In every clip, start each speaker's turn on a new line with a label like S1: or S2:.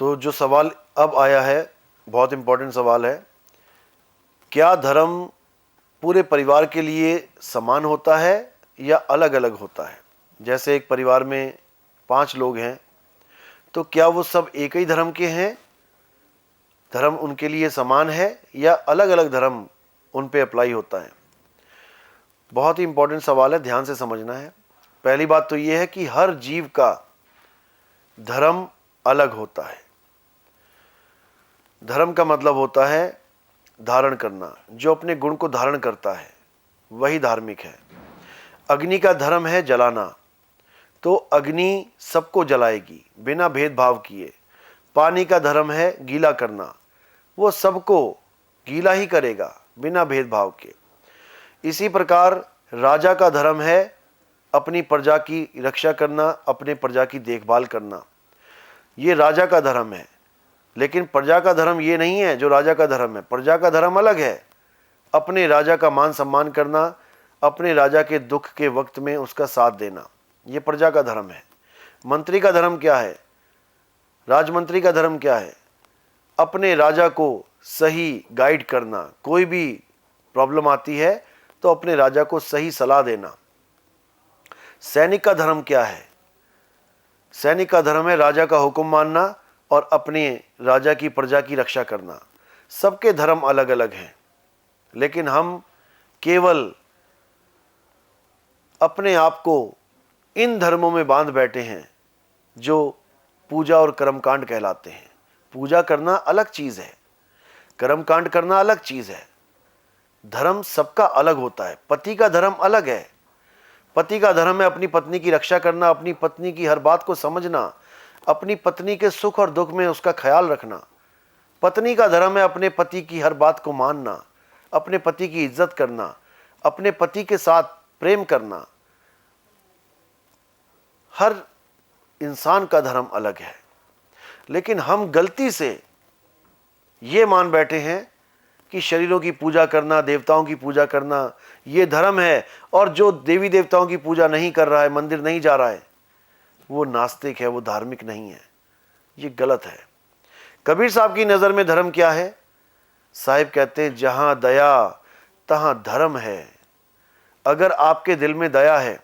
S1: तो जो सवाल अब आया है बहुत इम्पोर्टेंट सवाल है, क्या धर्म पूरे परिवार के लिए समान होता है या अलग अलग होता है? जैसे एक परिवार में 5 लोग हैं, तो क्या वो सब एक ही धर्म के हैं? धर्म उनके लिए समान है या अलग अलग धर्म उन पे अप्लाई होता है? बहुत ही इंपॉर्टेंट सवाल है, ध्यान से समझना है। पहली बात तो ये है कि हर जीव का धर्म अलग होता है। धर्म का मतलब होता है धारण करना। जो अपने गुण को धारण करता है वही धार्मिक है। अग्नि का धर्म है जलाना, तो अग्नि सबको जलाएगी बिना भेदभाव किए। पानी का धर्म है गीला करना, वो सबको गीला ही करेगा बिना भेदभाव के। इसी प्रकार राजा का धर्म है अपनी प्रजा की रक्षा करना, अपने प्रजा की देखभाल करना। ये राजा का धर्म है। लेकिन प्रजा का धर्म ये नहीं है जो राजा का धर्म है। प्रजा का धर्म अलग है, अपने राजा का मान सम्मान करना, अपने राजा के दुख के वक्त में उसका साथ देना, ये प्रजा का धर्म है। मंत्री का धर्म क्या है? राजमंत्री का धर्म क्या है? अपने राजा को सही गाइड करना। कोई भी प्रॉब्लम आती है तो अपने राजा को सही सलाह देना। सैनिक का धर्म क्या है? सैनिक का धर्म है राजा का हुक्म मानना और अपने राजा की प्रजा की रक्षा करना। सबके धर्म अलग अलग हैं, लेकिन हम केवल अपने आप को इन धर्मों में बांध बैठे हैं जो पूजा और कर्मकांड कहलाते हैं। पूजा करना अलग चीज है, कर्मकांड करना अलग चीज है। धर्म सबका अलग होता है। पति का धर्म अलग है। पति का धर्म है अपनी पत्नी की रक्षा करना, अपनी पत्नी की हर बात को समझना, अपनी पत्नी के सुख और दुख में उसका ख्याल रखना। पत्नी का धर्म है अपने पति की हर बात को मानना, अपने पति की इज्जत करना, अपने पति के साथ प्रेम करना। हर इंसान का धर्म अलग है, लेकिन हम गलती से ये मान बैठे हैं कि शरीरों की पूजा करना, देवताओं की पूजा करना ये धर्म है, और जो देवी देवताओं की पूजा नहीं कर रहा है, मंदिर नहीं जा रहा है, वो नास्तिक है, वो धार्मिक नहीं है। ये गलत है। कबीर साहब की नज़र में धर्म क्या है? साहिब कहते हैं जहां दया तहां धर्म है। अगर आपके दिल में दया है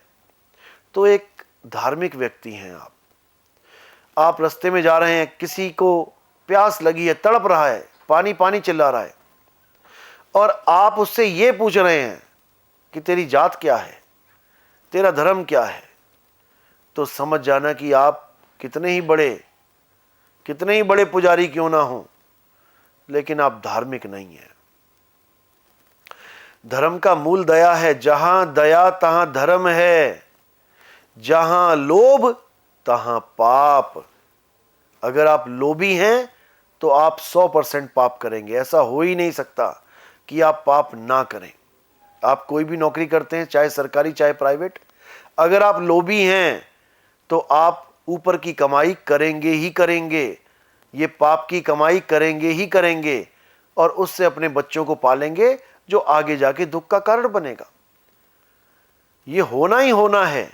S1: तो एक धार्मिक व्यक्ति हैं आप रास्ते में जा रहे हैं, किसी को प्यास लगी है, तड़प रहा है, पानी पानी चिल्ला रहा है, और आप उससे ये पूछ रहे हैं कि तेरी जात क्या है, तेरा धर्म क्या है, तो समझ जाना कि आप कितने ही बड़े पुजारी क्यों ना हो, लेकिन आप धार्मिक नहीं हैं। धर्म का मूल दया है। जहां दया तहां धर्म है, जहां लोभ तहां पाप। अगर आप लोभी हैं तो आप 100% पाप करेंगे। ऐसा हो ही नहीं सकता कि आप पाप ना करें। आप कोई भी नौकरी करते हैं, चाहे सरकारी चाहे प्राइवेट, अगर आप लोभी हैं तो आप ऊपर की कमाई करेंगे ही करेंगे, ये पाप की कमाई करेंगे ही करेंगे, और उससे अपने बच्चों को पालेंगे जो आगे जाके दुख का कारण बनेगा। ये होना ही होना है।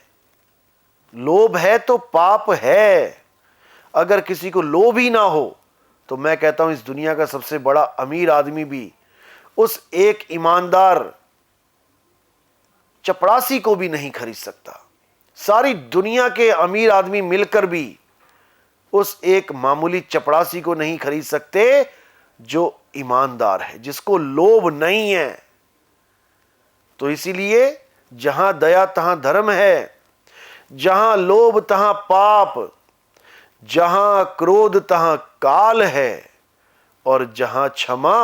S1: लोभ है तो पाप है। अगर किसी को लोभ ही ना हो तो मैं कहता हूं इस दुनिया का सबसे बड़ा अमीर आदमी भी उस एक ईमानदार चपरासी को भी नहीं खरीद सकता। सारी दुनिया के अमीर आदमी मिलकर भी उस एक मामूली चपरासी को नहीं खरीद सकते जो ईमानदार है, जिसको लोभ नहीं है। तो इसीलिए जहां दया तहां धर्म है, जहां लोभ तहां पाप, जहां क्रोध तहां काल है, और जहां क्षमा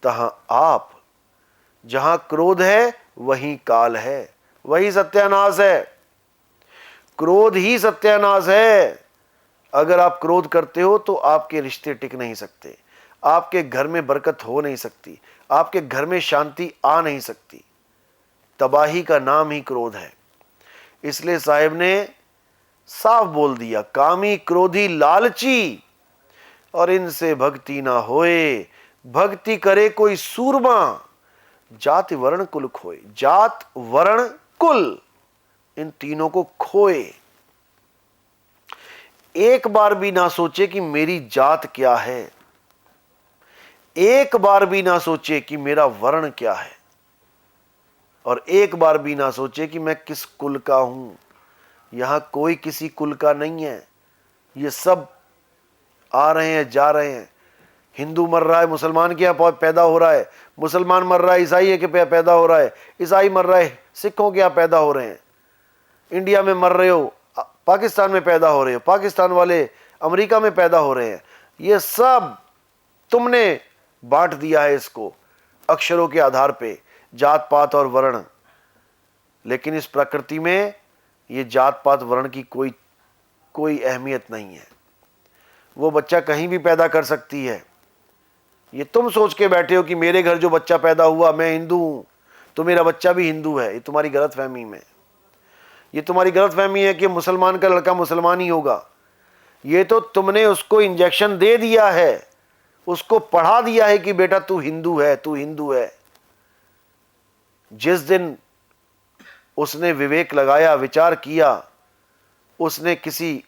S1: तहां आप। जहां क्रोध है वहीं काल है, वही सत्यानाश है। क्रोध ही सत्यानाश है। अगर आप क्रोध करते हो तो आपके रिश्ते टिक नहीं सकते, आपके घर में बरकत हो नहीं सकती, आपके घर में शांति आ नहीं सकती। तबाही का नाम ही क्रोध है। इसलिए साहिब ने साफ बोल दिया, कामी क्रोधी लालची और इनसे भक्ति ना होए। भक्ति करे कोई सूरमा, जाति वर्ण कुल खोए। जात वर्ण कुल, इन तीनों को खोए। एक बार भी ना सोचे कि मेरी जात क्या है, एक बार भी ना सोचे कि मेरा वर्ण क्या है, और एक बार भी ना सोचे कि मैं किस कुल का हूं। यहां कोई किसी कुल का नहीं है। ये सब आ रहे हैं, जा रहे हैं। हिंदू मर रहा है, मुसलमान के यहाँ पैदा हो रहा है। मुसलमान मर रहा है, ईसाई के पैदा हो रहा है। ईसाई मर रहा है, सिखों के यहाँ पैदा हो रहे हैं। इंडिया में मर रहे हो, पाकिस्तान में पैदा हो रहे हो। पाकिस्तान वाले अमेरिका में पैदा हो रहे हैं। ये सब तुमने बांट दिया है इसको अक्षरों के आधार पे, जात पात और वर्ण। लेकिन इस प्रकृति में ये जात पात वर्ण की कोई अहमियत नहीं है। वो बच्चा कहीं भी पैदा कर सकती है। ये तुम सोच के बैठे हो कि मेरे घर जो बच्चा पैदा हुआ, मैं हिंदू हूं तो मेरा बच्चा भी हिंदू है। ये तुम्हारी गलतफहमी में, ये तुम्हारी गलतफहमी है कि मुसलमान का लड़का मुसलमान ही होगा। ये तो तुमने उसको इंजेक्शन दे दिया है, उसको पढ़ा दिया है कि बेटा तू हिंदू है, तू हिंदू है। जिस दिन उसने विवेक लगाया, विचार किया, उसने किसी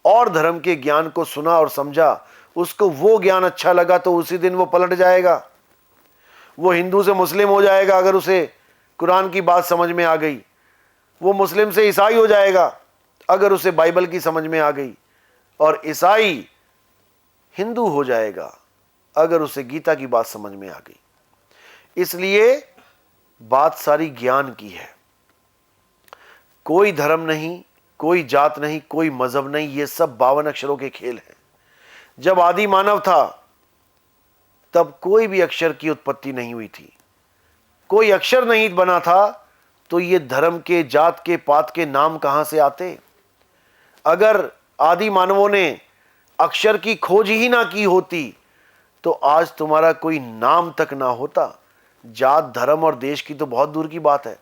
S1: और धर्म के ज्ञान को सुना और समझा, उसको वो ज्ञान अच्छा लगा, तो उसी दिन वो पलट जाएगा। वो हिंदू से मुस्लिम हो जाएगा अगर उसे कुरान की बात समझ में आ गई। वो मुस्लिम से ईसाई हो जाएगा अगर उसे बाइबल की समझ में आ गई। और ईसाई हिंदू हो जाएगा अगर उसे गीता की बात समझ में आ गई। इसलिए बात सारी ज्ञान की है। कोई धर्म नहीं, कोई जात नहीं, कोई मजहब नहीं। ये सब 52 अक्षरों के खेल हैं। जब आदि मानव था तब कोई भी अक्षर की उत्पत्ति नहीं हुई थी। कोई अक्षर नहीं बना था तो ये धर्म के, जात के, पात के नाम कहां से आते? अगर आदि मानवों ने अक्षर की खोज ही ना की होती तो आज तुम्हारा कोई नाम तक ना होता। जात, धर्म और देश की तो बहुत दूर की बात है।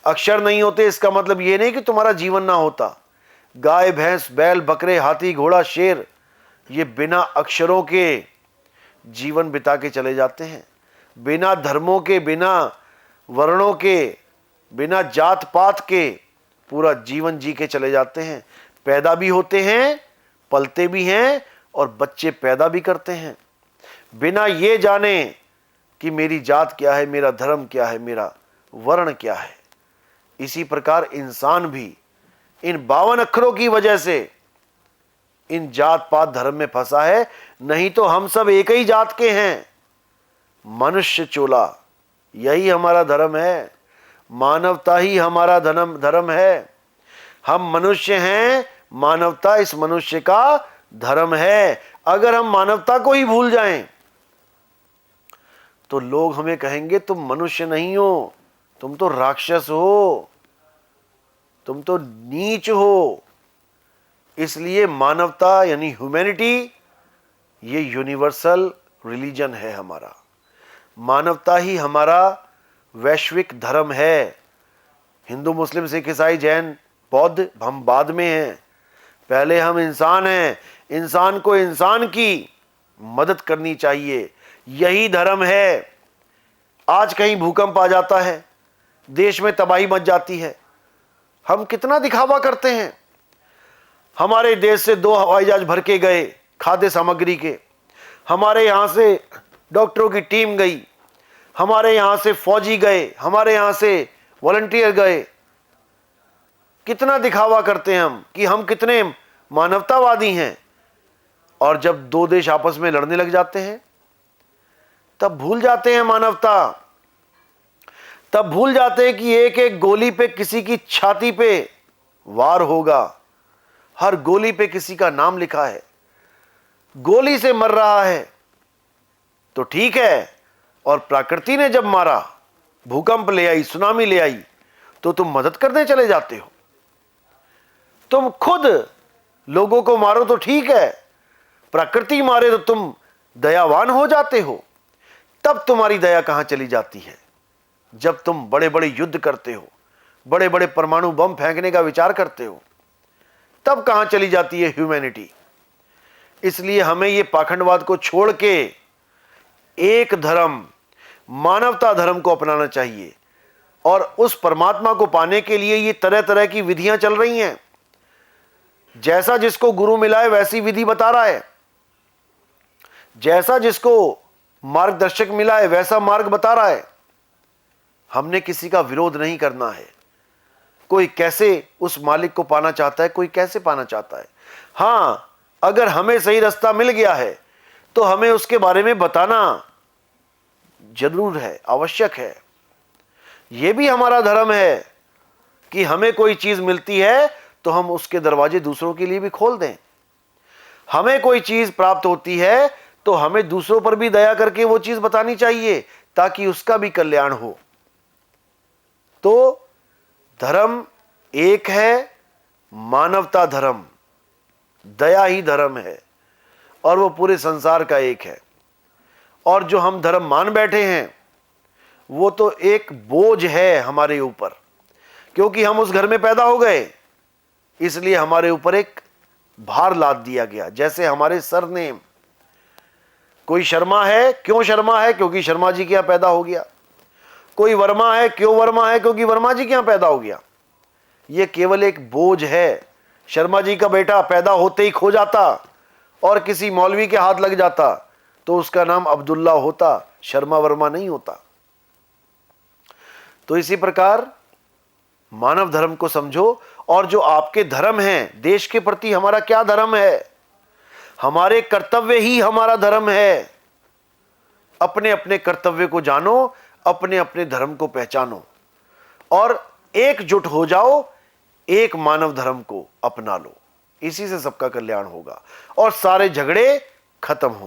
S1: अक्षर नहीं होते इसका मतलब यह नहीं कि तुम्हारा जीवन ना होता। गाय, भैंस, बैल, बकरे, हाथी, घोड़ा, शेर, ये बिना अक्षरों के जीवन बिता के चले जाते हैं। बिना धर्मों के, बिना वर्णों के, बिना जात पात के पूरा जीवन जी के चले जाते हैं। पैदा भी होते हैं, पलते भी हैं और बच्चे पैदा भी करते हैं बिना ये जाने कि मेरी जात क्या है, मेरा धर्म क्या है, मेरा वर्ण क्या है। इसी प्रकार इंसान भी इन 52 अक्षरों की वजह से इन जात पात धर्म में फंसा है। नहीं तो हम सब एक ही जात के हैं। मनुष्य चोला, यही हमारा धर्म है। मानवता ही हमारा धर्म है। हम मनुष्य हैं, मानवता इस मनुष्य का धर्म है। अगर हम मानवता को ही भूल जाएं तो लोग हमें कहेंगे तुम मनुष्य नहीं हो, तुम तो राक्षस हो, तुम तो नीच हो। इसलिए मानवता यानी ह्यूमैनिटी ये यूनिवर्सल रिलीजन है हमारा। मानवता ही हमारा वैश्विक धर्म है। हिंदू, मुस्लिम, सिख, ईसाई, जैन, बौद्ध हम बाद में हैं। पहले हम इंसान हैं। इंसान को इंसान की मदद करनी चाहिए, यही धर्म है। आज कहीं भूकंप आ जाता है, देश में तबाही मच जाती है, हम कितना दिखावा करते हैं। हमारे देश से 2 हवाई जहाज भर के गए खाद्य सामग्री के, हमारे यहां से डॉक्टरों की टीम गई, हमारे यहां से फौजी गए, हमारे यहां से वॉलंटियर गए। कितना दिखावा करते हैं हम कि हम कितने मानवतावादी हैं। और जब 2 देश आपस में लड़ने लग जाते हैं तब भूल जाते हैं मानवता। तब भूल जाते हैं कि एक एक गोली पे किसी की छाती पे वार होगा। हर गोली पे किसी का नाम लिखा है। गोली से मर रहा है तो ठीक है, और प्रकृति ने जब मारा, भूकंप ले आई, सुनामी ले आई, तो तुम मदद करने चले जाते हो। तुम खुद लोगों को मारो तो ठीक है, प्रकृति मारे तो तुम दयावान हो जाते हो। तब तुम्हारी दया कहां चली जाती है? जब तुम बड़े बड़े युद्ध करते हो, बड़े बड़े परमाणु बम फेंकने का विचार करते हो, तब कहां चली जाती है ह्यूमैनिटी? इसलिए हमें यह पाखंडवाद को छोड़ के एक धर्म, मानवता धर्म को अपनाना चाहिए। और उस परमात्मा को पाने के लिए ये तरह तरह की विधियां चल रही हैं। जैसा जिसको गुरु मिला है वैसी विधि बता रहा है, जैसा जिसको मार्गदर्शक मिला है वैसा मार्ग बता रहा है। हमने किसी का विरोध नहीं करना है। कोई कैसे उस मालिक को पाना चाहता है, कोई कैसे पाना चाहता है। हां, अगर हमें सही रास्ता मिल गया है तो हमें उसके बारे में बताना जरूर है, आवश्यक है। यह भी हमारा धर्म है कि हमें कोई चीज मिलती है तो हम उसके दरवाजे दूसरों के लिए भी खोल दें। हमें कोई चीज प्राप्त होती है तो हमें दूसरों पर भी दया करके वो चीज बतानी चाहिए ताकि उसका भी कल्याण हो। तो धर्म एक है, मानवता धर्म, दया ही धर्म है, और वो पूरे संसार का एक है। और जो हम धर्म मान बैठे हैं वो तो एक बोझ है हमारे ऊपर, क्योंकि हम उस घर में पैदा हो गए, इसलिए हमारे ऊपर एक भार लाद दिया गया। जैसे हमारे सरनेम, कोई शर्मा है, क्यों शर्मा है? क्योंकि शर्मा जी के यहां पैदा हो गया। कोई वर्मा है, क्यों वर्मा है? क्योंकि वर्मा जी के यहां पैदा हो गया। यह केवल एक बोझ है। शर्मा जी का बेटा पैदा होते ही खो जाता और किसी मौलवी के हाथ लग जाता तो उसका नाम अब्दुल्ला होता, शर्मा वर्मा नहीं होता। तो इसी प्रकार मानव धर्म को समझो, और जो आपके धर्म हैं, देश के प्रति हमारा क्या धर्म है, हमारे कर्तव्य ही हमारा धर्म है। अपने अपने कर्तव्य को जानो, अपने अपने धर्म को पहचानो और एकजुट हो जाओ, एक मानव धर्म को अपना लो। इसी से सबका कल्याण होगा और सारे झगड़े खत्म हो।